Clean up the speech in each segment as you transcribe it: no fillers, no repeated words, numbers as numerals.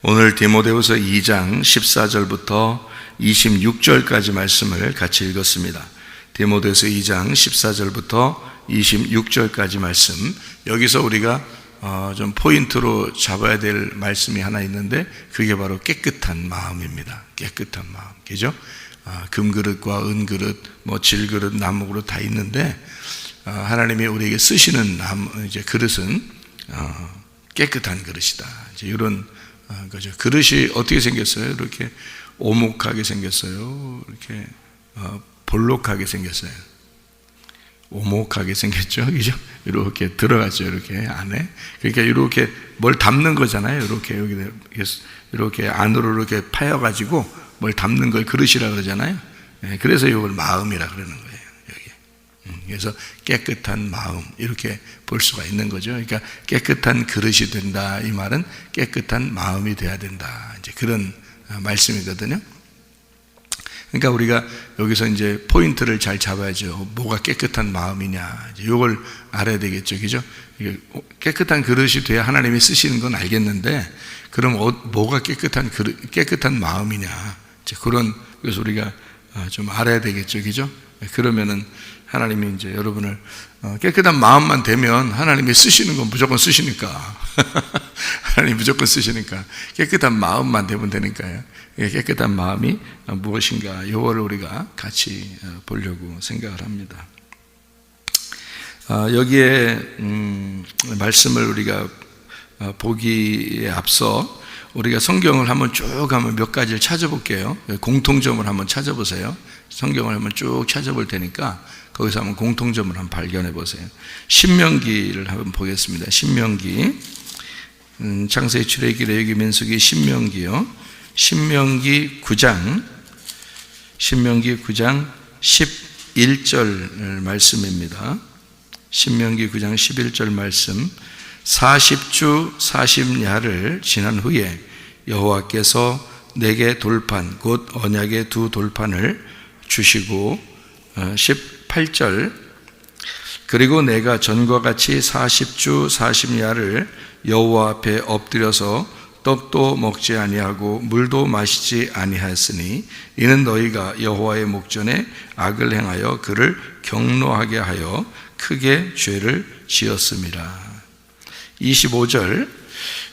오늘 디모데후서 2장 14절부터 26절까지 말씀을 같이 읽었습니다. 디모데후서 2장 14절부터 26절까지 말씀, 여기서 우리가 좀 포인트로 잡아야 될 말씀이 하나 있는데, 그게 바로 깨끗한 마음입니다. 깨끗한 마음, 그죠? 금그릇과 은그릇, 질그릇, 나무그릇 다 있는데, 하나님이 우리에게 쓰시는 이제 그릇은 깨끗한 그릇이다. 이제 이런 거죠. 그릇이 어떻게 생겼어요? 이렇게 오목하게 생겼어요. 이렇게 볼록하게 생겼어요. 오목하게 생겼죠, 그죠? 이렇게 들어갔죠, 이렇게 안에. 그러니까 이렇게 뭘 담는 거잖아요. 이렇게 여기 이렇게 안으로 이렇게 파여가지고 뭘 담는 걸 그릇이라 그러잖아요. 그래서 이걸 마음이라 그러는 거예요. 여기. 그래서 깨끗한 마음, 이렇게 볼 수가 있는 거죠. 그러니까 깨끗한 그릇이 된다, 이 말은 깨끗한 마음이 돼야 된다, 이제 그런 말씀이거든요. 그러니까 우리가 여기서 이제 포인트를 잘 잡아야죠. 뭐가 깨끗한 마음이냐, 이걸 알아야 되겠죠, 그죠? 깨끗한 그릇이 돼야 하나님이 쓰시는 건 알겠는데, 그럼 뭐가 깨끗한 마음이냐, 이제 그래서 우리가 좀 알아야 되겠죠, 그죠? 그러면은 하나님이 이제 여러분을 깨끗한 마음만 되면 하나님이 쓰시는 건 무조건 쓰시니까 하나님 무조건 쓰시니까 깨끗한 마음만 되면 되니까요. 깨끗한 마음이 무엇인가, 이거를 우리가 같이 보려고 생각을 합니다. 여기에 말씀을 우리가 보기에 앞서 우리가 성경을 한번 쭉 몇 가지를 찾아볼게요. 공통점을 한번 찾아보세요. 성경을 한번 쭉 찾아볼 테니까 거기서 한번 공통점을 한번 발견해 보세요. 신명기를 한번 보겠습니다. 신명기, 창세기, 출애굽기, 레위기, 민수기, 신명기요. 신명기 9장 11절 말씀입니다. 신명기 9장 11절 말씀. 40주 40야를 지난 후에 여호와께서 내게 돌판, 곧 언약의 두 돌판을 주시고, 18절, 그리고 내가 전과 같이 40주 40야를 여호와 앞에 엎드려서 떡도 먹지 아니하고 물도 마시지 아니하였으니 이는 너희가 여호와의 목전에 악을 행하여 그를 경노하게 하여 크게 죄를 지었음이라. 25절,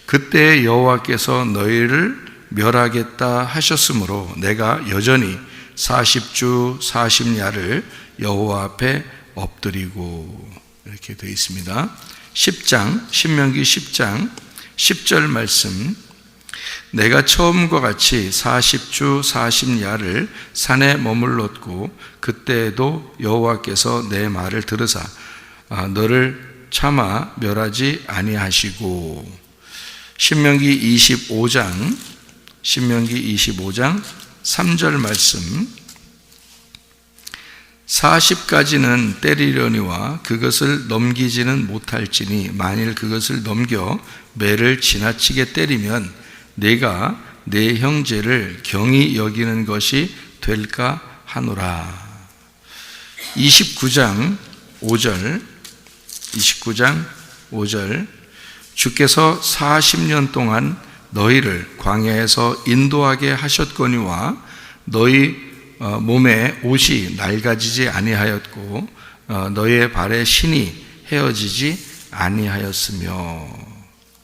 그때 여호와께서 너희를 멸하겠다 하셨으므로 내가 여전히 40주 40야를 여호와 앞에 엎드리고, 이렇게 되어 있습니다. 10장, 신명기 10장 10절 말씀. 내가 처음과 같이 40주 40야를 산에 머물렀고 그때에도 여호와께서 내 말을 들으사 너를 차마 멸하지 아니하시고. 신명기 25장 3절 말씀. 40가지는 때리려니와 그것을 넘기지는 못할지니 만일 그것을 넘겨 매를 지나치게 때리면 내가 내 형제를 경히 여기는 것이 될까 하노라. 29장 5절, 주께서 40년 동안 너희를 광야에서 인도하게 하셨거니와 너희 몸에 옷이 낡아지지 아니하였고 너희의 발에 신이 헤어지지 아니하였으며.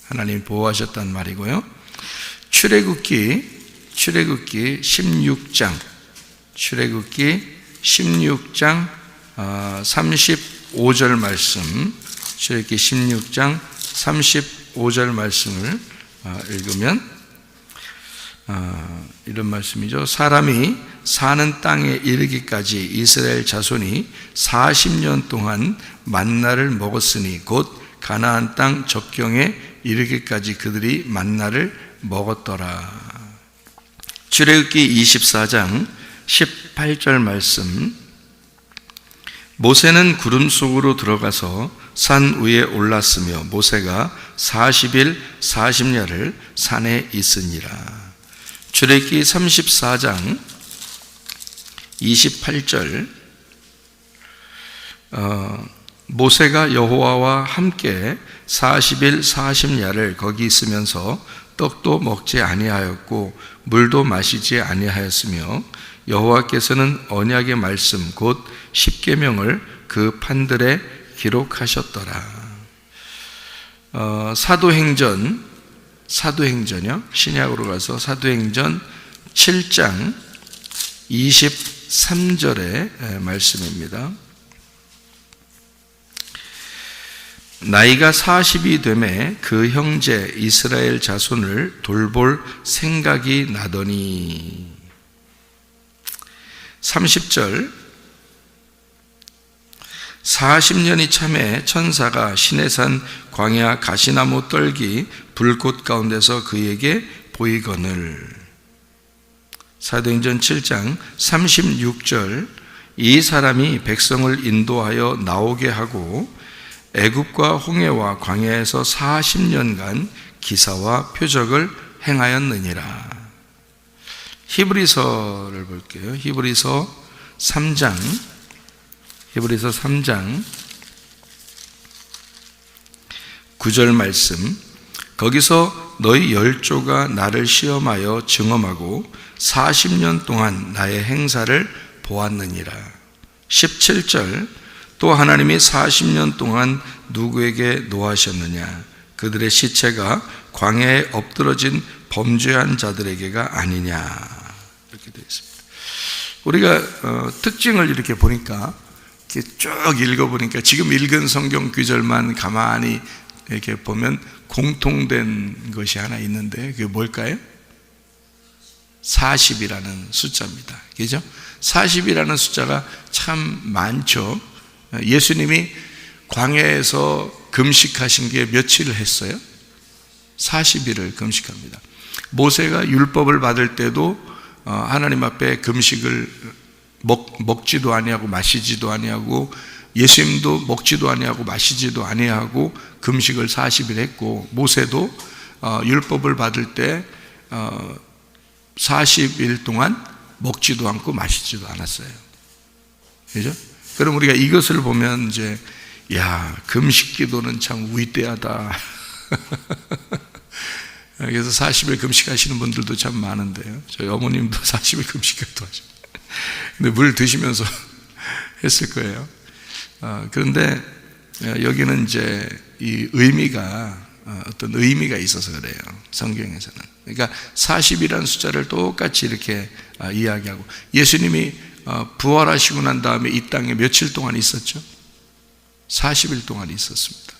하나님 보호하셨단 말이고요. 출애굽기 16장 35절 말씀. 출애굽기 16장 35절 말씀을 읽으면 이런 말씀이죠. 사람이 사는 땅에 이르기까지 이스라엘 자손이 40년 동안 만나를 먹었으니 곧 가나안 땅 접경에 이르기까지 그들이 만나를 먹었더라. 출애굽기 24장 18절 말씀. 모세는 구름 속으로 들어가서 산 위에 올랐으며 모세가 40일 40야를 산에 있으니라. 출애굽기 34장 28절. 모세가 여호와와 함께 40일 40야를 거기 있으면서 떡도 먹지 아니하였고 물도 마시지 아니하였으며 여호와께서는 언약의 말씀 곧 십계명을 그 판들에 기록하셨더라. 사도행전요. 신약으로 가서 사도행전 7장 23절의 말씀입니다. 나이가 40이 되매 그 형제 이스라엘 자손을 돌볼 생각이 나더니 30절 40년이 참에 천사가 시내산 광야 가시나무 떨기 불꽃 가운데서 그에게 보이거늘. 사도행전 7장 36절 이 사람이 백성을 인도하여 나오게 하고 애굽과 홍해와 광야에서 40년간 기사와 표적을 행하였느니라. 히브리서를 볼게요. 히브리서 3장 9절 말씀. 거기서 너희 열조가 나를 시험하여 증험하고 40년 동안 나의 행사를 보았느니라. 17절 또 하나님이 40년 동안 누구에게 노하셨느냐? 그들의 시체가 광야에 엎드러진 범죄한 자들에게가 아니냐. 이렇게 되어 있습니다. 우리가 특징을 이렇게 보니까 이렇게 쭉 읽어보니까 지금 읽은 성경 구절만 가만히 이렇게 보면 공통된 것이 하나 있는데 그게 뭘까요? 40이라는 숫자입니다. 그죠? 40이라는 숫자가 참 많죠. 예수님이 광야에서 금식하신 게 며칠을 했어요? 40일을 금식합니다. 모세가 율법을 받을 때도 하나님 앞에 금식을 먹지도 아니하고 마시지도 아니하고 예수님도 먹지도 아니하고 마시지도 아니하고 금식을 40일 했고 모세도 율법을 받을 때 40일 동안 먹지도 않고 마시지도 않았어요. 그죠? 그럼 우리가 이것을 보면 이제 야, 금식 기도는 참 위대하다. 그래서 40일 금식하시는 분들도 참 많은데요. 저희 어머님도 40일 금식기도 하죠. 근데 물 드시면서 했을 거예요. 그런데 여기는 이제 이 의미가 어떤 의미가 있어서 그래요. 성경에서는. 그러니까 40이라는 숫자를 똑같이 이렇게 이야기하고 예수님이 부활하시고 난 다음에 이 땅에 며칠 동안 있었죠? 40일 동안 있었습니다.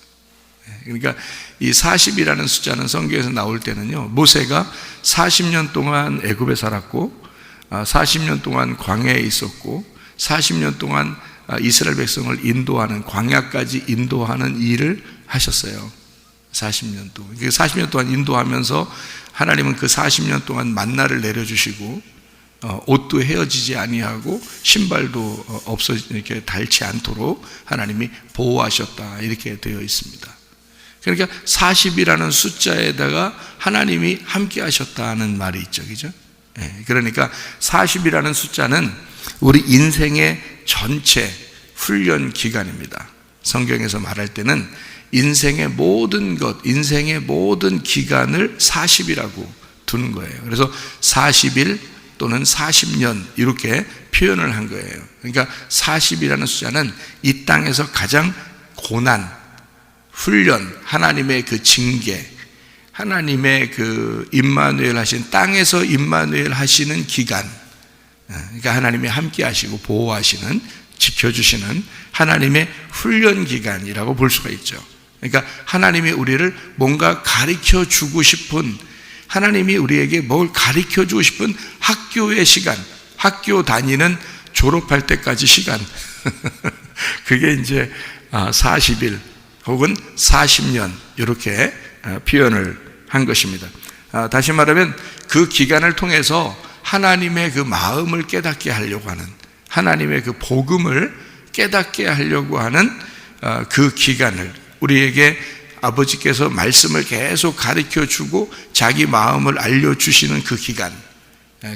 그러니까 이 40이라는 숫자는 성경에서 나올 때는요, 모세가 40년 동안 애굽에 살았고 40년 동안 광야에 있었고 40년 동안 이스라엘 백성을 인도하는 광야까지 인도하는 일을 하셨어요. 40년 동안. 40년 동안 인도하면서 하나님은 그 40년 동안 만나를 내려주시고 옷도 헤어지지 아니하고 신발도 없어 이렇게 닳지 않도록 하나님이 보호하셨다 이렇게 되어 있습니다. 그러니까 40이라는 숫자에다가 하나님이 함께 하셨다는 말이 있죠. 그죠? 그러니까 40이라는 숫자는 우리 인생의 전체 훈련 기간입니다. 성경에서 말할 때는 인생의 모든 것, 인생의 모든 기간을 40이라고 두는 거예요. 그래서 40일 또는 40년 이렇게 표현을 한 거예요. 그러니까 40이라는 숫자는 이 땅에서 가장 고난, 훈련, 하나님의 그 징계, 하나님의 그 임마누엘 하신 땅에서 임마누엘 하시는 기간, 그러니까 하나님이 함께 하시고 보호하시는, 지켜주시는 하나님의 훈련 기간이라고 볼 수가 있죠. 그러니까 하나님이 우리를 뭔가 가르쳐 주고 싶은, 하나님이 우리에게 뭘 가르쳐 주고 싶은 학교의 시간, 학교 다니는 졸업할 때까지 시간 그게 이제 40일 혹은 40년 이렇게 표현을 한 것입니다. 다시 말하면 그 기간을 통해서 하나님의 그 마음을 깨닫게 하려고 하는, 하나님의 그 복음을 깨닫게 하려고 하는 그 기간을, 우리에게 아버지께서 말씀을 계속 가르쳐 주고 자기 마음을 알려주시는 그 기간,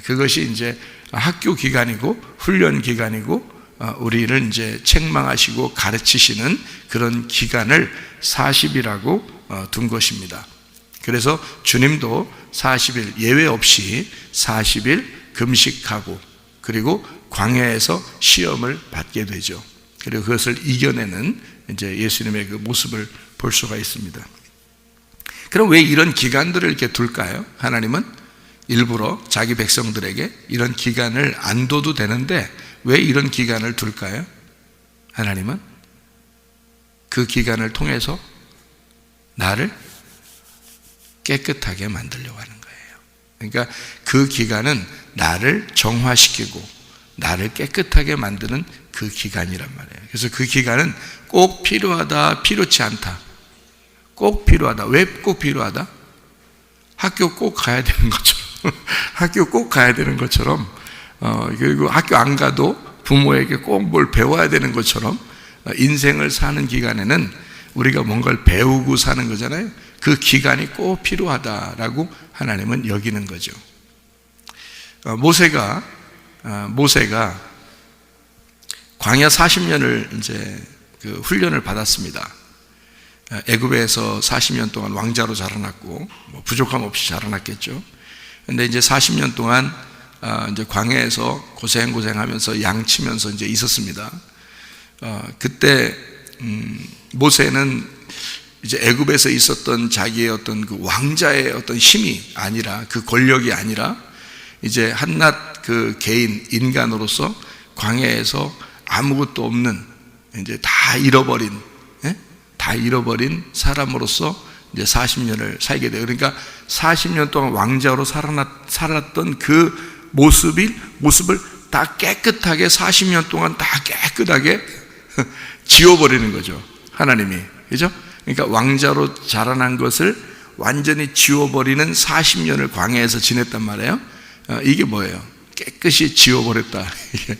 그것이 이제 학교 기간이고 훈련 기간이고 우리를 이제 책망하시고 가르치시는 그런 기간을 40이라고 둔 것입니다. 그래서 주님도 40일 예외 없이 40일 금식하고 그리고 광야에서 시험을 받게 되죠. 그리고 그것을 이겨내는 이제 예수님의 그 모습을 볼 수가 있습니다. 그럼 왜 이런 기간들을 이렇게 둘까요? 하나님은 일부러 자기 백성들에게 이런 기간을 안 둬도 되는데 왜 이런 기간을 둘까요? 하나님은 그 기간을 통해서 나를 깨끗하게 만들려고 하는 거예요. 그러니까 그 기간은 나를 정화시키고 나를 깨끗하게 만드는 그 기간이란 말이에요. 그래서 그 기간은 꼭 필요하다, 필요치 않다. 꼭 필요하다. 왜 꼭 필요하다? 학교 꼭 가야 되는 것처럼 학교 꼭 가야 되는 것처럼 그리고 학교 안 가도 부모에게 꼭 뭘 배워야 되는 것처럼 인생을 사는 기간에는 우리가 뭔가를 배우고 사는 거잖아요. 그 기간이 꼭 필요하다라고 하나님은 여기는 거죠. 모세가 광야 40년을 이제 그 훈련을 받았습니다. 애굽에서 40년 동안 왕자로 자라났고 뭐 부족함 없이 자라났겠죠. 근데 이제 40년 동안 이제 광야에서 고생하면서 양치면서 이제 있었습니다. 그때 모세는 이제 애굽에서 있었던 자기의 어떤 그 왕자의 어떤 힘이 아니라 그 권력이 아니라 이제 한낱 그 개인 인간으로서 광야에서 아무것도 없는 이제 다 잃어버린 사람으로서 이제 40년을 살게 돼요. 그러니까 40년 동안 왕자로 살았던 그 모습을 다 깨끗하게 40년 동안 다 깨끗하게 지워버리는 거죠. 하나님이. 그죠? 그러니까 왕자로 자라난 것을 완전히 지워버리는 40년을 광야에서 지냈단 말이에요. 이게 뭐예요? 깨끗이 지워버렸다. 이게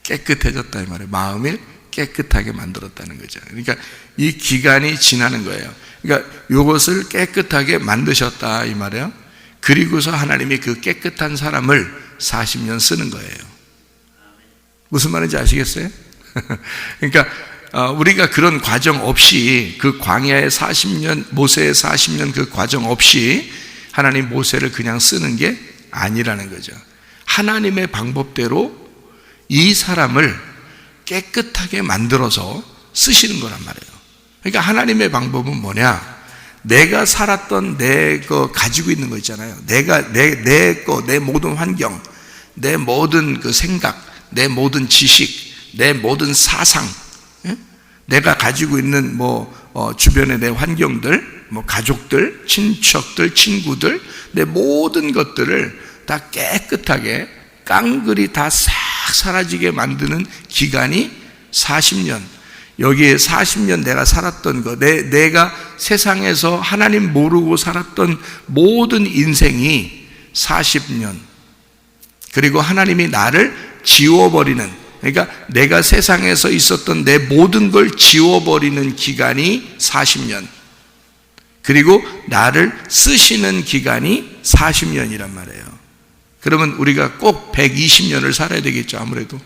깨끗해졌다 이 말이에요. 마음을 깨끗하게 만들었다는 거죠. 그러니까 이 기간이 지나는 거예요. 그러니까 이것을 깨끗하게 만드셨다 이 말이에요. 그리고서 하나님이 그 깨끗한 사람을 40년 쓰는 거예요. 무슨 말인지 아시겠어요? 그러니까 우리가 그런 과정 없이 그 광야의 40년, 모세의 40년 그 과정 없이 하나님 모세를 그냥 쓰는 게 아니라는 거죠. 하나님의 방법대로 이 사람을 깨끗하게 만들어서 쓰시는 거란 말이에요. 그러니까 하나님의 방법은 뭐냐? 내가 살았던 내 거 가지고 있는 거 있잖아요. 내 모든 환경, 내 모든 그 생각, 내 모든 지식, 내 모든 사상, 내가 가지고 있는 주변의 내 환경들, 가족들, 친척들, 친구들, 내 모든 것들을 다 깨끗하게 깡그리 다 싹 사라지게 만드는 기간이 40년. 여기에 40년 내가 살았던 거, 내가 세상에서 하나님 모르고 살았던 모든 인생이 40년. 그리고 하나님이 나를 지워버리는, 그러니까 내가 세상에서 있었던 내 모든 걸 지워버리는 기간이 40년. 그리고 나를 쓰시는 기간이 40년이란 말이에요. 그러면 우리가 꼭 120년을 살아야 되겠죠, 아무래도.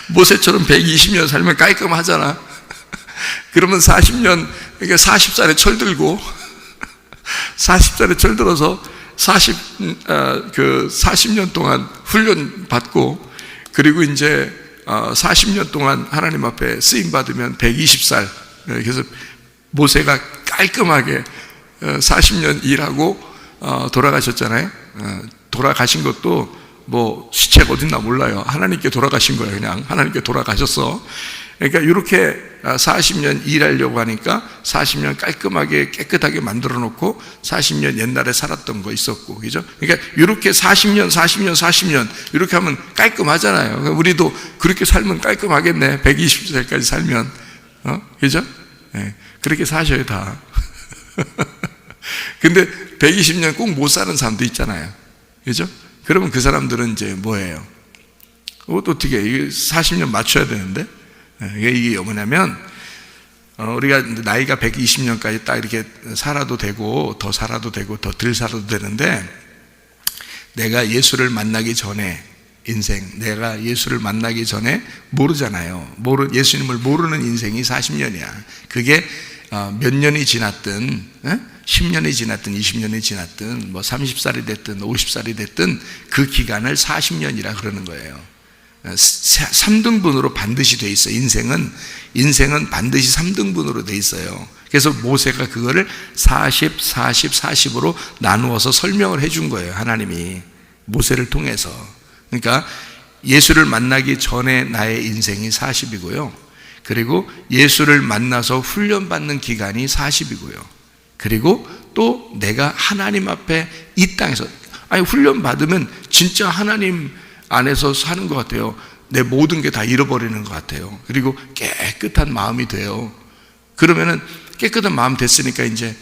모세처럼 120년 살면 깔끔하잖아. 그러면 40년, 그러니까 40살에 철들고, 40살에 철들어서 40년 동안 훈련 받고, 그리고 이제 40년 동안 하나님 앞에 쓰임 받으면 120살. 그래서 모세가 깔끔하게 40년 일하고 돌아가셨잖아요. 돌아가신 것도 시체가 어딨나 몰라요. 하나님께 돌아가신 거예요. 그냥 하나님께 돌아가셨어. 그러니까 이렇게 40년 일하려고 하니까 40년 깔끔하게 깨끗하게 만들어 놓고 40년 옛날에 살았던 거 있었고, 그죠? 그러니까 이렇게 40년 이렇게 하면 깔끔하잖아요. 우리도 그렇게 살면 깔끔하겠네. 120살까지 살면, 그죠? 네, 그렇게 사셔요 다. 근데 120년 꼭 못 사는 사람도 있잖아요. 그죠? 그러면 그 사람들은 이제 뭐예요? 그것도 어떻게, 40년 맞춰야 되는데? 이게 뭐냐면, 우리가 나이가 120년까지 딱 이렇게 살아도 되고, 더 살아도 되고, 더 덜 살아도 되는데, 내가 예수를 만나기 전에, 내가 예수를 만나기 전에 모르잖아요. 예수님을 모르는 인생이 40년이야. 그게 몇 년이 지났든 10년이 지났든 20년이 지났든 뭐 30살이 됐든 50살이 됐든 그 기간을 40년이라 그러는 거예요. 3등분으로 반드시 돼 있어요. 인생은 반드시 3등분으로 돼 있어요. 그래서 모세가 그거를 40, 40, 40으로 나누어서 설명을 해준 거예요. 하나님이 모세를 통해서. 그러니까 예수를 만나기 전에 나의 인생이 40이고요. 그리고 예수를 만나서 훈련받는 기간이 40이고요. 그리고 또 내가 하나님 앞에 이 땅에서 훈련받으면 진짜 하나님 안에서 사는 것 같아요. 내 모든 게 다 잃어버리는 것 같아요. 그리고 깨끗한 마음이 돼요. 그러면은 깨끗한 마음 됐으니까 이제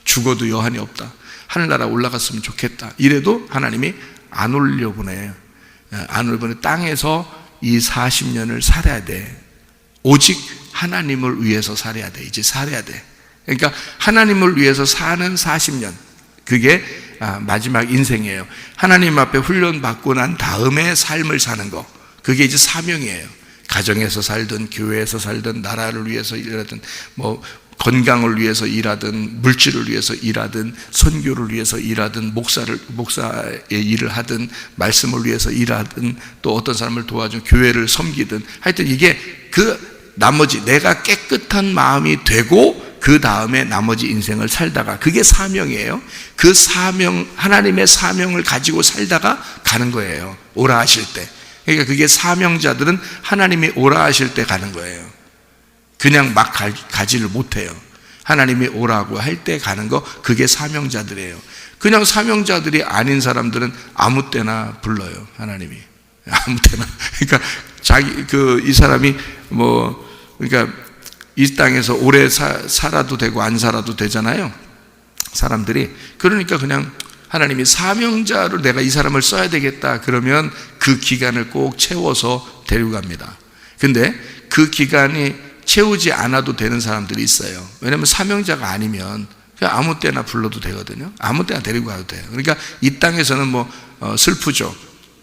죽어도 여한이 없다. 하늘나라 올라갔으면 좋겠다. 이래도 하나님이 안 올려보내요. 안 올려보내. 땅에서 이 40년을 살아야 돼. 오직 하나님을 위해서 살아야 돼. 이제 살아야 돼. 그러니까 하나님을 위해서 사는 40년, 그게 마지막 인생이에요. 하나님 앞에 훈련받고 난 다음에 삶을 사는 거, 그게 이제 사명이에요. 가정에서 살든 교회에서 살든 나라를 위해서 일하든 뭐 건강을 위해서 일하든 물질을 위해서 일하든 선교를 위해서 일하든 목사의 일을 하든 말씀을 위해서 일하든 또 어떤 사람을 도와준 교회를 섬기든 하여튼 이게 그 나머지 내가 깨끗한 마음이 되고 그 다음에 나머지 인생을 살다가, 그게 사명이에요. 그 사명, 하나님의 사명을 가지고 살다가 가는 거예요. 오라 하실 때. 그러니까 그게 사명자들은 하나님이 오라 하실 때 가는 거예요. 그냥 막 가지를 못해요. 하나님이 오라고 할 때 가는 거, 그게 사명자들이에요. 그냥 사명자들이 아닌 사람들은 아무 때나 불러요. 하나님이 아무 때나. 그러니까 이 사람이 그러니까 이 땅에서 오래 살아도 되고 안 살아도 되잖아요, 사람들이. 그러니까 그냥 하나님이 사명자로 내가 이 사람을 써야 되겠다 그러면 그 기간을 꼭 채워서 데려갑니다. 근데 그 기간이 채우지 않아도 되는 사람들이 있어요. 왜냐하면 사명자가 아니면 그냥 아무 때나 불러도 되거든요. 아무 때나 데리고 가도 돼요. 그러니까 이 땅에서는 슬프죠.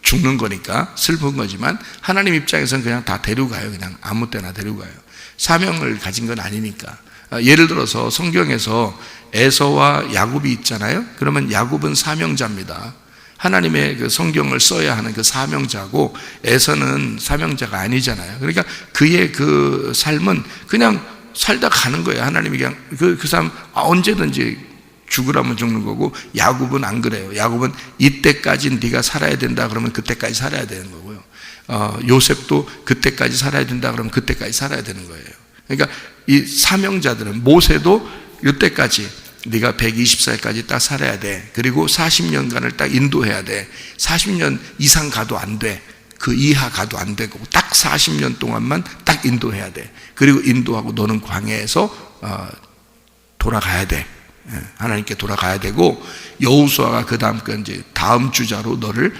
죽는 거니까 슬픈 거지만 하나님 입장에서는 그냥 다 데리고 가요. 그냥 아무 때나 데리고 가요. 사명을 가진 건 아니니까. 예를 들어서 성경에서 에서와 야곱이 있잖아요. 그러면 야곱은 사명자입니다. 하나님의 그 성경을 써야 하는 그 사명자고, 에서는 사명자가 아니잖아요. 그러니까 그의 그 삶은 그냥 살다 가는 거예요. 하나님이 그냥 그 사람 언제든지 죽으라면 죽는 거고, 야곱은 안 그래요. 야곱은 이때까지 네가 살아야 된다 그러면 그때까지 살아야 되는 거고요. 요셉도 그때까지 살아야 된다 그러면 그때까지 살아야 되는 거예요. 그러니까 이 사명자들은, 모세도 이때까지 네가 120살까지 딱 살아야 돼. 그리고 40년간을 딱 인도해야 돼. 40년 이상 가도 안 돼. 그 이하 가도 안 되고 딱 40년 동안만 딱 인도해야 돼. 그리고 인도하고 너는 광야에서 돌아가야 돼. 하나님께 돌아가야 되고, 여호수아가 그 다음 주자로 너를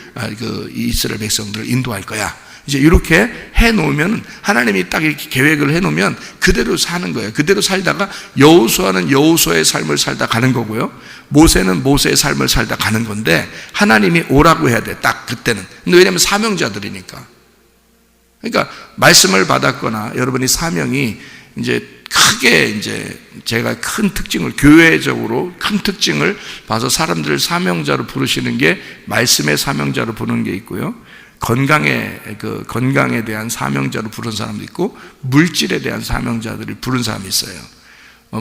이스라엘 백성들을 인도할 거야. 이제 이렇게 해놓으면, 하나님이 딱 이렇게 계획을 해놓으면 그대로 사는 거예요. 그대로 살다가 여호수아는 여호수아의 삶을 살다 가는 거고요, 모세는 모세의 삶을 살다 가는 건데, 하나님이 오라고 해야 돼. 딱 그때는. 근데 왜냐하면 사명자들이니까. 그러니까 말씀을 받았거나 여러분이 사명이 이제 크게, 이제 제가 큰 특징을, 교회적으로 큰 특징을 봐서 사람들을 사명자로 부르시는 게, 말씀의 사명자로 부르는 게 있고요, 건강에 대한 사명자로 부른 사람도 있고, 물질에 대한 사명자들이 부른 사람이 있어요.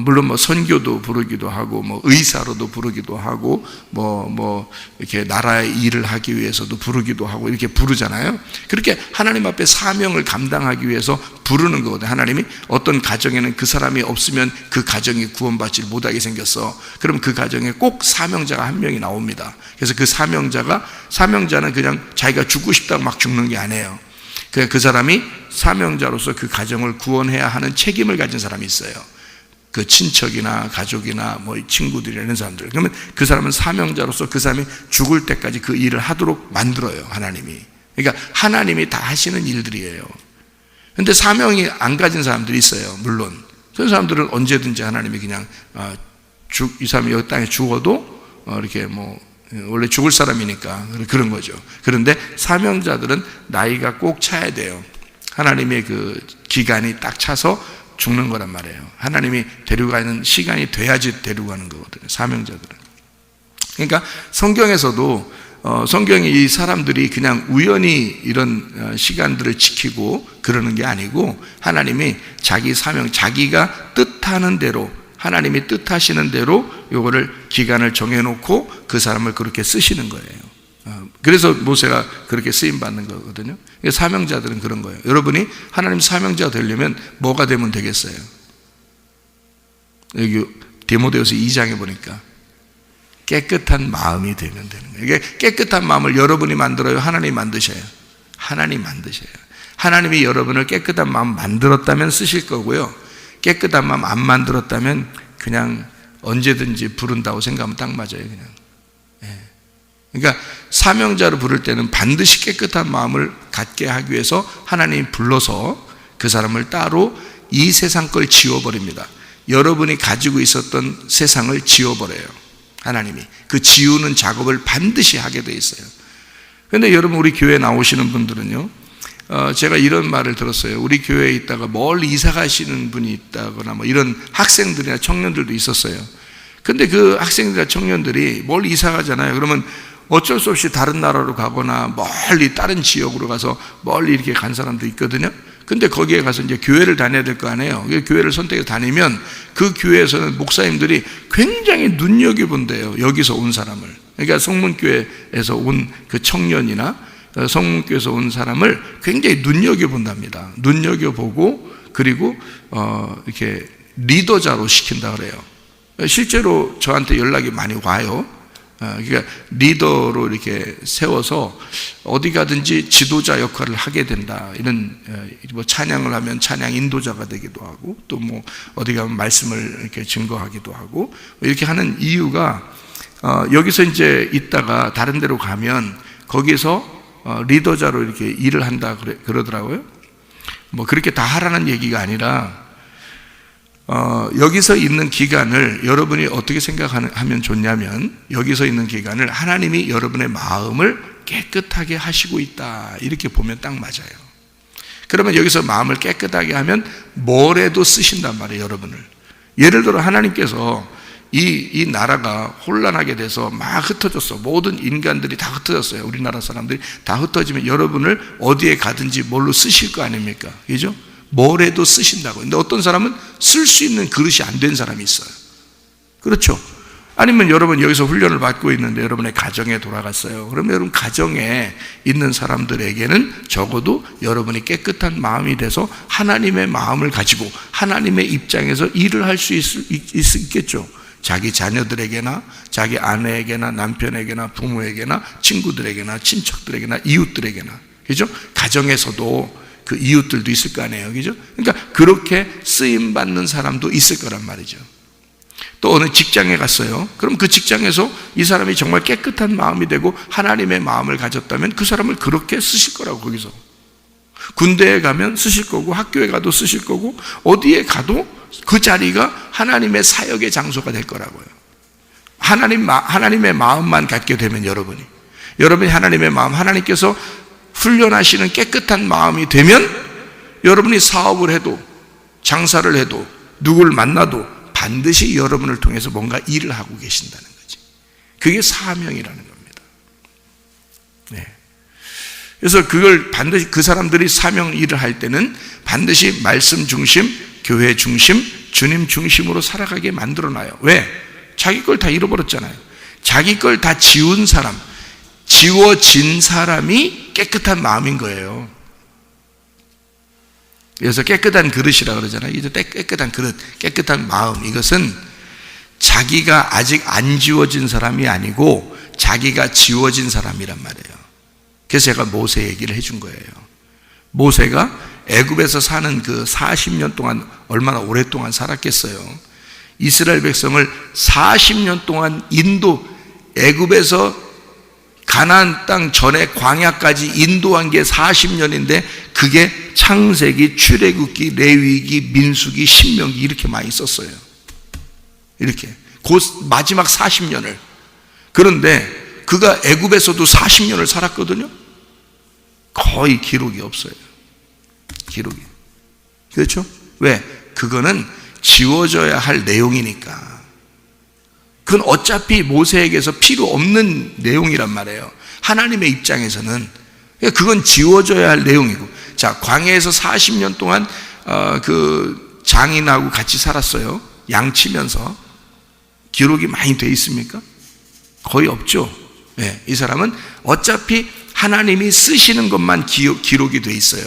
물론 선교도 부르기도 하고, 의사로도 부르기도 하고, 이렇게 나라의 일을 하기 위해서도 부르기도 하고, 이렇게 부르잖아요. 그렇게 하나님 앞에 사명을 감당하기 위해서 부르는 거거든요. 하나님이 어떤 가정에는 그 사람이 없으면 그 가정이 구원받지 못하게 생겼어. 그럼 그 가정에 꼭 사명자가 한 명이 나옵니다. 그래서 그 사명자는 그냥 자기가 죽고 싶다고 막 죽는 게 아니에요. 그냥 그 사람이 사명자로서 그 가정을 구원해야 하는 책임을 가진 사람이 있어요. 그 친척이나 가족이나 친구들이나 이런 사람들. 그러면 그 사람은 사명자로서 그 사람이 죽을 때까지 그 일을 하도록 만들어요, 하나님이. 그러니까 하나님이 다 하시는 일들이에요. 근데 사명이 안 가진 사람들이 있어요, 물론. 그런 사람들은 언제든지 하나님이 그냥 이 사람이 여기 땅에 죽어도 이렇게 원래 죽을 사람이니까 그런 거죠. 그런데 사명자들은 나이가 꼭 차야 돼요. 하나님의 그 기간이 딱 차서 죽는 거란 말이에요. 하나님이 데려가는 시간이 돼야지 데려가는 거거든요, 사명자들은. 그러니까 성경에서도 성경이 이 사람들이 그냥 우연히 이런 시간들을 지키고 그러는 게 아니고 하나님이 자기 사명, 자기가 뜻하는 대로, 하나님이 뜻하시는 대로 요거를 기간을 정해놓고 그 사람을 그렇게 쓰시는 거예요. 그래서 모세가 그렇게 쓰임받는 거거든요. 사명자들은 그런 거예요. 여러분이 하나님 사명자가 되려면 뭐가 되면 되겠어요? 여기 디모데후서 2장에 보니까 깨끗한 마음이 되면 되는 거예요. 이게 깨끗한 마음을 여러분이 만들어요? 하나님이 만드셔요? 하나님이 만드셔요. 하나님이 여러분을 깨끗한 마음 만들었다면 쓰실 거고요, 깨끗한 마음 안 만들었다면 그냥 언제든지 부른다고 생각하면 딱 맞아요. 그냥. 그러니까 사명자로 부를 때는 반드시 깨끗한 마음을 갖게 하기 위해서 하나님이 불러서 그 사람을 따로 이 세상 걸 지워버립니다. 여러분이 가지고 있었던 세상을 지워버려요. 하나님이 그 지우는 작업을 반드시 하게 돼 있어요. 그런데 여러분, 우리 교회 나오시는 분들은요, 제가 이런 말을 들었어요. 우리 교회에 있다가 멀리 이사 가시는 분이 있다거나 뭐 이런 학생들이나 청년들도 있었어요. 근데 그 학생들이나 청년들이 멀리 이사 가잖아요. 그러면 어쩔 수 없이 다른 나라로 가거나 멀리 다른 지역으로 가서 멀리 이렇게 간 사람도 있거든요. 근데 거기에 가서 이제 교회를 다녀야 될 거 아니에요. 교회를 선택해서 다니면 그 교회에서는 목사님들이 굉장히 눈여겨본대요, 여기서 온 사람을. 그러니까 성문교회에서 온 그 청년이나 성문교회에서 온 사람을 굉장히 눈여겨본답니다. 눈여겨보고 그리고 이렇게 리더자로 시킨다 그래요. 실제로 저한테 연락이 많이 와요. 그러니까 리더로 이렇게 세워서 어디 가든지 지도자 역할을 하게 된다, 이런, 뭐 찬양을 하면 찬양 인도자가 되기도 하고, 또 뭐 어디 가면 말씀을 이렇게 증거하기도 하고, 이렇게 하는 이유가 여기서 이제 있다가 다른 데로 가면 거기서 리더자로 이렇게 일을 한다 그러더라고요. 뭐 그렇게 다 하라는 얘기가 아니라 여기서 있는 기간을 여러분이 어떻게 생각하면 좋냐면, 여기서 있는 기간을 하나님이 여러분의 마음을 깨끗하게 하시고 있다, 이렇게 보면 딱 맞아요. 그러면 여기서 마음을 깨끗하게 하면 뭐래도 쓰신단 말이에요, 여러분을. 예를 들어 하나님께서 이 나라가 혼란하게 돼서 막 흩어졌어. 모든 인간들이 다 흩어졌어요. 우리나라 사람들이 다 흩어지면 여러분을 어디에 가든지 뭘로 쓰실 거 아닙니까? 그죠? 뭐래도 쓰신다고. 근데 어떤 사람은 쓸 수 있는 그릇이 안 된 사람이 있어요. 그렇죠? 아니면 여러분 여기서 훈련을 받고 있는데 여러분의 가정에 돌아갔어요. 그러면 여러분 가정에 있는 사람들에게는 적어도 여러분이 깨끗한 마음이 돼서 하나님의 마음을 가지고 하나님의 입장에서 일을 할 수 있겠죠. 자기 자녀들에게나 자기 아내에게나 남편에게나 부모에게나 친구들에게나 친척들에게나 이웃들에게나, 그죠? 가정에서도 그 이웃들도 있을 거 아니에요, 그죠? 그러니까 그렇게 쓰임 받는 사람도 있을 거란 말이죠. 또 어느 직장에 갔어요. 그럼 그 직장에서 이 사람이 정말 깨끗한 마음이 되고 하나님의 마음을 가졌다면 그 사람을 그렇게 쓰실 거라고. 거기서 군대에 가면 쓰실 거고, 학교에 가도 쓰실 거고, 어디에 가도 그 자리가 하나님의 사역의 장소가 될 거라고요. 하나님의 마음만 갖게 되면 여러분이 하나님의 마음, 하나님께서 훈련하시는 깨끗한 마음이 되면 여러분이 사업을 해도 장사를 해도 누구를 만나도 반드시 여러분을 통해서 뭔가 일을 하고 계신다는 거지. 그게 사명이라는 겁니다. 네. 그래서 그걸 반드시 그 사람들이 사명 일을 할 때는 반드시 말씀 중심, 교회 중심, 주님 중심으로 살아가게 만들어놔요. 왜? 자기 걸 다 잃어버렸잖아요. 자기 걸 다 지운 사람, 지워진 사람이 깨끗한 마음인 거예요. 그래서 깨끗한 그릇이라 그러잖아요. 이제 깨끗한 그릇, 깨끗한 마음, 이것은 자기가 아직 안 지워진 사람이 아니고 자기가 지워진 사람이란 말이에요. 그래서 제가 모세 얘기를 해준 거예요. 모세가 애굽에서 사는 그 40년 동안 얼마나 오랫동안 살았겠어요. 이스라엘 백성을 40년 동안 애굽에서 가나안 땅 전에 광야까지 인도한 게 40년인데 그게 창세기, 출애굽기, 레위기, 민수기, 신명기 이렇게 많이 썼어요. 이렇게 마지막 40년을. 그런데 그가 애굽에서도 40년을 살았거든요. 거의 기록이 없어요. 기록이. 그렇죠? 왜? 그거는 지워져야 할 내용이니까. 그건 어차피 모세에게서 필요 없는 내용이란 말이에요. 하나님의 입장에서는 그건 지워져야 할 내용이고. 자, 광야에서 40년 동안 그 장인하고 같이 살았어요. 양치면서. 기록이 많이 돼 있습니까? 거의 없죠. 네, 이 사람은 어차피 하나님이 쓰시는 것만 기록이 돼 있어요.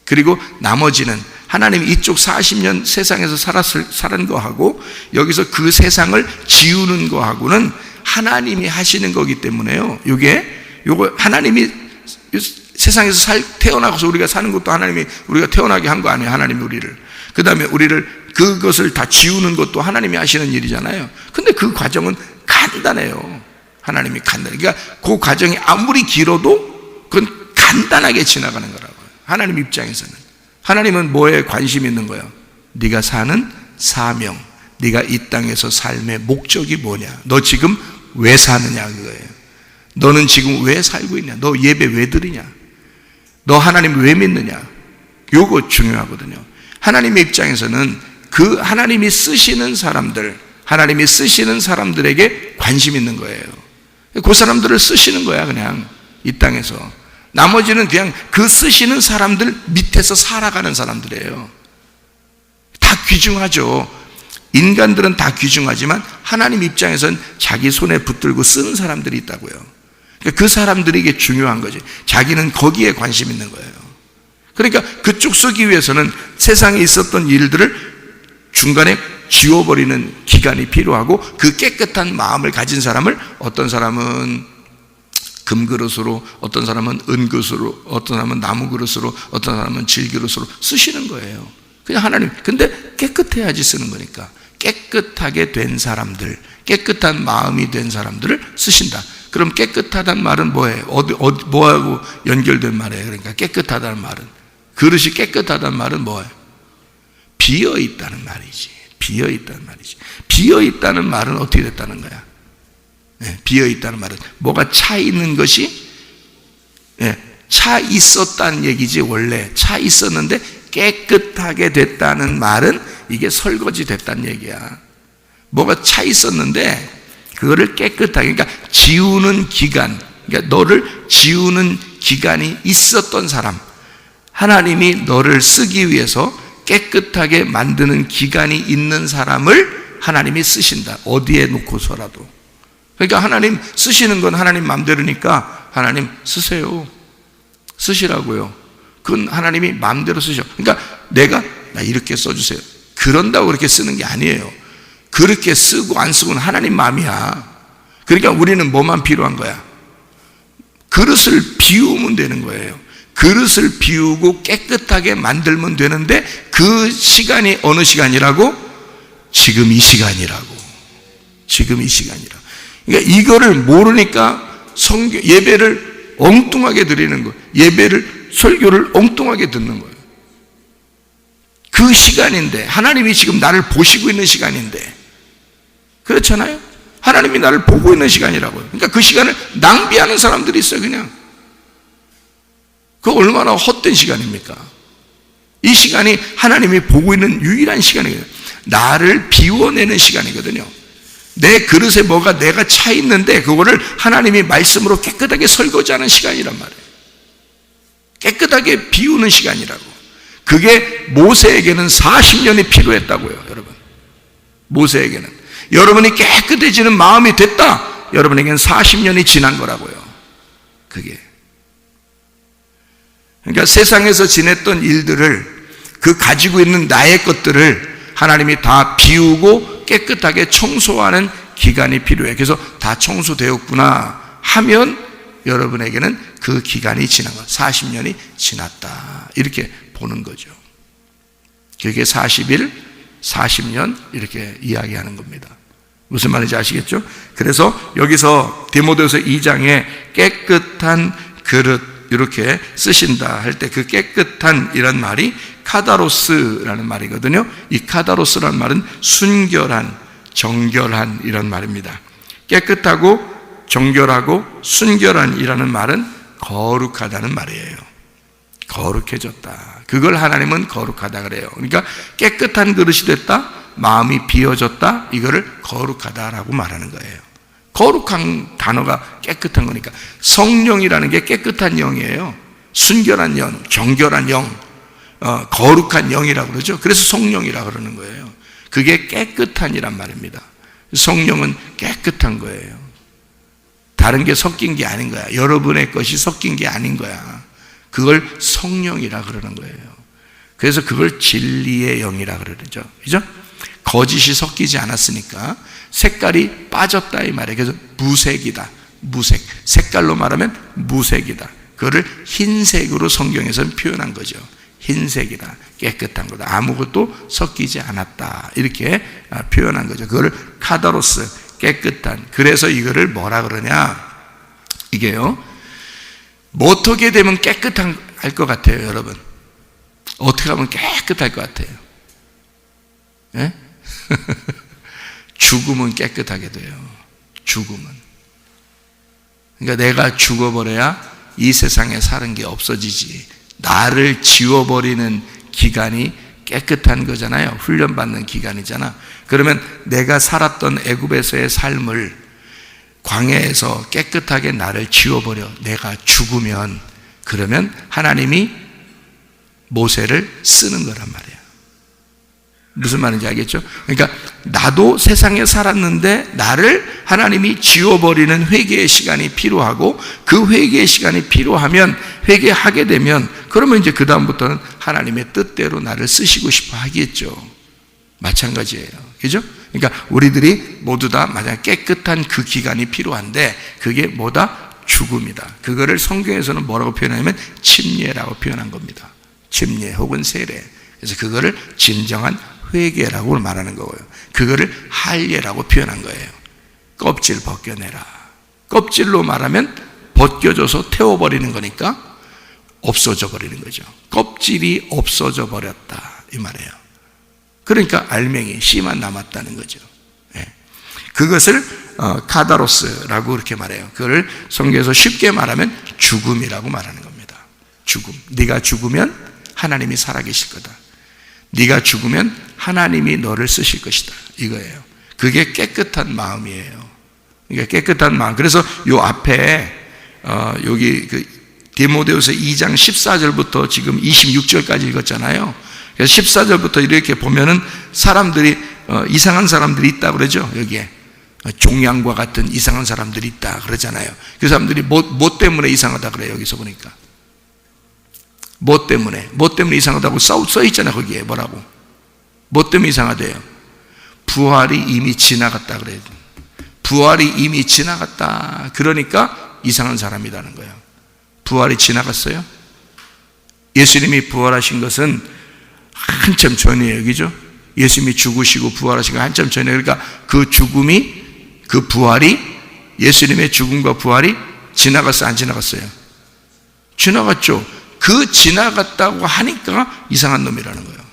그리고 나머지는 하나님이 이쪽 40년 세상에서 살은 거하고 여기서 그 세상을 지우는 거하고는 하나님이 하시는 거기 때문에요. 요거 하나님이 세상에서 태어나서 우리가 사는 것도 하나님이 우리가 태어나게 한 거 아니에요. 하나님이 우리를. 그 다음에 우리를 그것을 다 지우는 것도 하나님이 하시는 일이잖아요. 근데 그 과정은 간단해요. 하나님이 간단해. 그러니까 그 과정이 아무리 길어도 그건 간단하게 지나가는 거라고요. 하나님 입장에서는. 하나님은 뭐에 관심이 있는 거예요? 네가 사는 사명, 네가 이 땅에서 삶의 목적이 뭐냐? 너 지금 왜 사느냐 그거예요. 너는 지금 왜 살고 있냐? 너 예배 왜 드리냐? 너 하나님 왜 믿느냐? 요거 중요하거든요. 하나님의 입장에서는 그 하나님이 쓰시는 사람들, 하나님이 쓰시는 사람들에게 관심 있는 거예요. 그 사람들을 쓰시는 거야, 그냥 이 땅에서. 나머지는 그냥 그 쓰시는 사람들 밑에서 살아가는 사람들이에요. 다 귀중하죠. 인간들은 다 귀중하지만 하나님 입장에서는 자기 손에 붙들고 쓰는 사람들이 있다고요. 그러니까 그 사람들에게 중요한 거지. 자기는 거기에 관심 있는 거예요. 그러니까 그쪽 쓰기 위해서는 세상에 있었던 일들을 중간에 지워버리는 기간이 필요하고 그 깨끗한 마음을 가진 사람을 어떤 사람은 금그릇으로, 어떤 사람은 은그릇으로, 어떤 사람은 나무그릇으로, 어떤 사람은 질그릇으로 쓰시는 거예요. 그냥 하나님. 근데 깨끗해야지 쓰는 거니까. 깨끗하게 된 사람들, 깨끗한 마음이 된 사람들을 쓰신다. 그럼 깨끗하다는 말은 뭐예요? 뭐하고 연결된 말이에요? 그러니까 깨끗하다는 말은, 그릇이 깨끗하다는 말은 뭐예요? 비어있다는 말이지. 비어있다는 말이지. 비어있다는 말은 어떻게 됐다는 거야? 네, 비어있다는 말은 뭐가 차 있는 것이, 네, 차 있었다는 얘기지. 원래 차 있었는데 깨끗하게 됐다는 말은 이게 설거지 됐다는 얘기야. 뭐가 차 있었는데 그거를 깨끗하게, 그러니까 지우는 기간, 그러니까 너를 지우는 기간이 있었던 사람, 하나님이 너를 쓰기 위해서 깨끗하게 만드는 기간이 있는 사람을 하나님이 쓰신다. 어디에 놓고서라도. 그러니까 하나님 쓰시는 건 하나님 마음대로니까 하나님 쓰세요. 쓰시라고요. 그건 하나님이 마음대로 쓰셔. 그러니까 나 이렇게 써주세요. 그런다고 그렇게 쓰는 게 아니에요. 그렇게 쓰고 안 쓰고는 하나님 마음이야. 그러니까 우리는 뭐만 필요한 거야? 그릇을 비우면 되는 거예요. 그릇을 비우고 깨끗하게 만들면 되는데 그 시간이 어느 시간이라고? 지금 이 시간이라고. 지금 이 시간이라고. 그러니까 이거를 모르니까 예배를 엉뚱하게 드리는 거예요. 설교를 엉뚱하게 듣는 거예요. 그 시간인데, 하나님이 지금 나를 보시고 있는 시간인데, 그렇잖아요? 하나님이 나를 보고 있는 시간이라고요. 그러니까 그 시간을 낭비하는 사람들이 있어요, 그냥. 그 얼마나 헛된 시간입니까? 이 시간이 하나님이 보고 있는 유일한 시간이에요. 나를 비워내는 시간이거든요. 내 그릇에 뭐가 내가 차 있는데 그거를 하나님이 말씀으로 깨끗하게 설거지하는 시간이란 말이에요. 깨끗하게 비우는 시간이라고. 그게 모세에게는 40년이 필요했다고요, 여러분. 모세에게는. 여러분이 깨끗해지는 마음이 됐다. 여러분에게는 40년이 지난 거라고요. 그게. 그러니까 세상에서 지냈던 일들을, 그 가지고 있는 나의 것들을 하나님이 다 비우고 깨끗하게 청소하는 기간이 필요해. 그래서 다 청소되었구나 하면 여러분에게는 그 기간이 지난 거, 40년이 지났다, 이렇게 보는 거죠. 그게 40일, 40년 이렇게 이야기하는 겁니다. 무슨 말인지 아시겠죠? 그래서 여기서 디모데후서 2장에 깨끗한 그릇 이렇게 쓰신다 할 때 그 깨끗한 이란 말이 카다로스라는 말이거든요. 이 카다로스라는 말은 순결한, 정결한 이란 말입니다. 깨끗하고 정결하고 순결한 이라는 말은 거룩하다는 말이에요. 거룩해졌다. 그걸 하나님은 거룩하다 그래요. 그러니까 깨끗한 그릇이 됐다, 마음이 비워졌다, 이거를 거룩하다라고 말하는 거예요. 거룩한 단어가 깨끗한 거니까. 성령이라는 게 깨끗한 영이에요. 순결한 영, 정결한 영, 거룩한 영이라고 그러죠. 그래서 성령이라고 그러는 거예요. 그게 깨끗한이란 말입니다. 성령은 깨끗한 거예요. 다른 게 섞인 게 아닌 거야. 여러분의 것이 섞인 게 아닌 거야. 그걸 성령이라 그러는 거예요. 그래서 그걸 진리의 영이라 그러죠. 그죠? 거짓이 섞이지 않았으니까 색깔이 빠졌다 이 말이에요. 그래서 무색이다. 무색. 색깔로 말하면 무색이다. 그거를 흰색으로 성경에서는 표현한 거죠. 흰색이다. 깨끗한 거다. 아무것도 섞이지 않았다. 이렇게 표현한 거죠. 그거를 카다로스, 깨끗한. 그래서 이거를 뭐라 그러냐? 이게요, 어떻게 되면 깨끗한 할 것 같아요, 여러분? 어떻게 하면 깨끗할 것 같아요? 예? 죽으면 깨끗하게 돼요. 죽으면. 그러니까 내가 죽어버려야 이 세상에 사는 게 없어지지. 나를 지워버리는 기간이 깨끗한 거잖아요. 훈련받는 기간이잖아. 그러면 내가 살았던 애굽에서의 삶을 광야에서 깨끗하게 나를 지워버려. 내가 죽으면, 그러면 하나님이 모세를 쓰는 거란 말이에요. 무슨 말인지 알겠죠? 그러니까 나도 세상에 살았는데 나를 하나님이 지워버리는 회개의 시간이 필요하고, 그 회개의 시간이 필요하면, 회개하게 되면, 그러면 이제 그 다음부터는 하나님의 뜻대로 나를 쓰시고 싶어 하겠죠. 마찬가지예요. 그죠? 그러니까 우리들이 모두 다 만약 깨끗한 그 기간이 필요한데, 그게 뭐다? 죽음이다. 그거를 성경에서는 뭐라고 표현하냐면 침례라고 표현한 겁니다. 침례 혹은 세례. 그래서 그거를 진정한 회개라고 말하는 거고요. 그거를 할례라고 표현한 거예요. 껍질 벗겨내라. 껍질로 말하면 벗겨져서 태워버리는 거니까 없어져 버리는 거죠. 껍질이 없어져 버렸다 이 말이에요. 그러니까 알맹이, 씨만 남았다는 거죠. 네. 그것을 카다로스라고 그렇게 말해요. 그걸 성경에서 쉽게 말하면 죽음이라고 말하는 겁니다. 죽음. 네가 죽으면 하나님이 살아계실 거다. 네가 죽으면 하나님이 너를 쓰실 것이다. 이거예요. 그게 깨끗한 마음이에요. 그러니까 깨끗한 마음. 그래서 요 앞에 여기 그 디모데후서 2장 14절부터 지금 26절까지 읽었잖아요. 그래서 14절부터 이렇게 보면은 사람들이 이상한 사람들이 있다 그러죠. 여기에 종양과 같은 이상한 사람들이 있다 그러잖아요. 그 사람들이 뭐 때문에 이상하다 그래요. 여기서 보니까 뭐 때문에 이상하다고 써 있잖아요. 거기에 뭐라고? 뭐 때문에 이상하대요? 부활이 이미 지나갔다 그래요. 부활이 이미 지나갔다. 그러니까 이상한 사람이라는 거예요. 부활이 지나갔어요? 예수님이 부활하신 것은 한참 전이에요. 그죠? 예수님이 죽으시고 부활하신 거 한참 전이에요. 그러니까 그 죽음이, 그 부활이, 예수님의 죽음과 부활이 지나갔어요? 안 지나갔어요? 지나갔죠. 그 지나갔다고 하니까 이상한 놈이라는 거예요.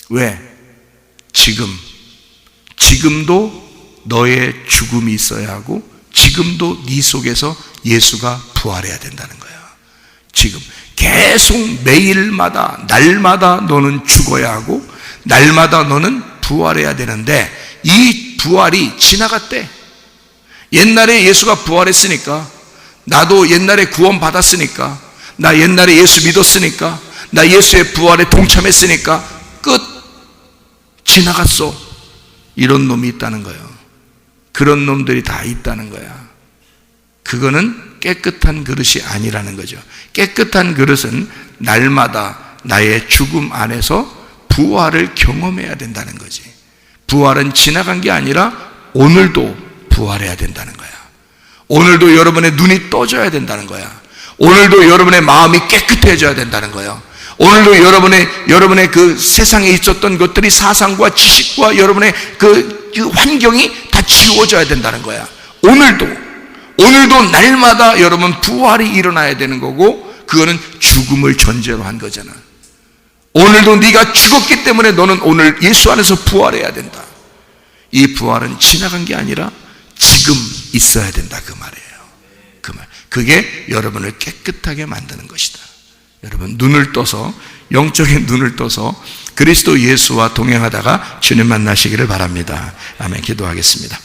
왜? 지금도 너의 죽음이 있어야 하고, 지금도 네 속에서 예수가 부활해야 된다는 거예요. 지금 계속 매일마다, 날마다 너는 죽어야 하고, 날마다 너는 부활해야 되는데, 이 부활이 지나갔대. 옛날에 예수가 부활했으니까, 나도 옛날에 구원 받았으니까, 나 옛날에 예수 믿었으니까, 나 예수의 부활에 동참했으니까 끝. 지나갔어. 이런 놈이 있다는 거예요. 그런 놈들이 다 있다는 거야. 그거는 깨끗한 그릇이 아니라는 거죠. 깨끗한 그릇은 날마다 나의 죽음 안에서 부활을 경험해야 된다는 거지. 부활은 지나간 게 아니라 오늘도 부활해야 된다는 거야. 오늘도 여러분의 눈이 떠져야 된다는 거야. 오늘도 여러분의 마음이 깨끗해져야 된다는 거예요. 오늘도 여러분의 그 세상에 있었던 것들이, 사상과 지식과 여러분의 그 환경이 다 지워져야 된다는 거야. 오늘도 날마다 여러분 부활이 일어나야 되는 거고, 그거는 죽음을 전제로 한 거잖아. 오늘도 네가 죽었기 때문에 너는 오늘 예수 안에서 부활해야 된다. 이 부활은 지나간 게 아니라 지금 있어야 된다 그 말이에요. 그 말. 그게 여러분을 깨끗하게 만드는 것이다. 여러분 눈을 떠서, 영적인 눈을 떠서 그리스도 예수와 동행하다가 주님 만나시기를 바랍니다. 아멘. 기도하겠습니다.